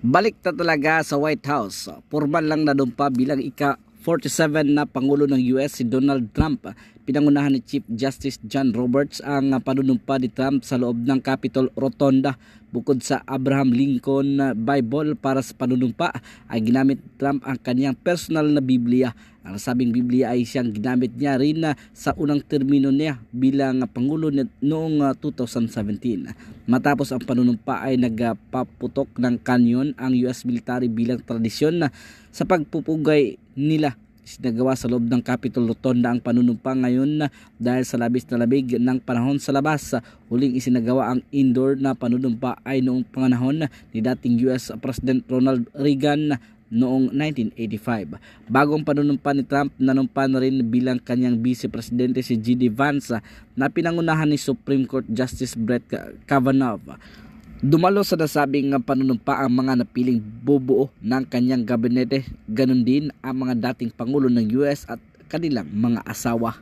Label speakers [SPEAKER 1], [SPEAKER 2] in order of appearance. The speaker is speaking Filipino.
[SPEAKER 1] Balik na talaga sa White House. Formal lang nadumpa bilang ika-47 na Pangulo ng US si Donald Trump. Pinangunahan ni Chief Justice John Roberts ang panunumpa ni Trump sa loob ng Capitol Rotunda. Bukod sa Abraham Lincoln Bible para sa panunumpa, ay ginamit Trump ang kanyang personal na Biblia. Ang sabing Biblia ay siyang ginamit niya rin sa unang termino niya bilang Pangulo noong 2017. Matapos ang panunumpa ay nagpaputok ng kanyon ang US military bilang tradisyon sa pagpupugay nila. Isinagawa sa loob ng Capitol Rotunda ang panunumpa ngayon dahil sa labis na labig ng panahon sa labas. Huling isinagawa ang indoor na panunumpa ay noong panahon ni dating US President Ronald Reagan noong 1985. Bagong panunumpa ni Trump, nanumpa na rin bilang kanyang Vice Presidente si J.D. Vance na pinangunahan ni Supreme Court Justice Brett Kavanaugh. Dumalo sa nasabing panunumpa ang mga napiling bubuo ng kanyang gabinete, ganon din ang mga dating Pangulo ng US at kanilang mga asawa.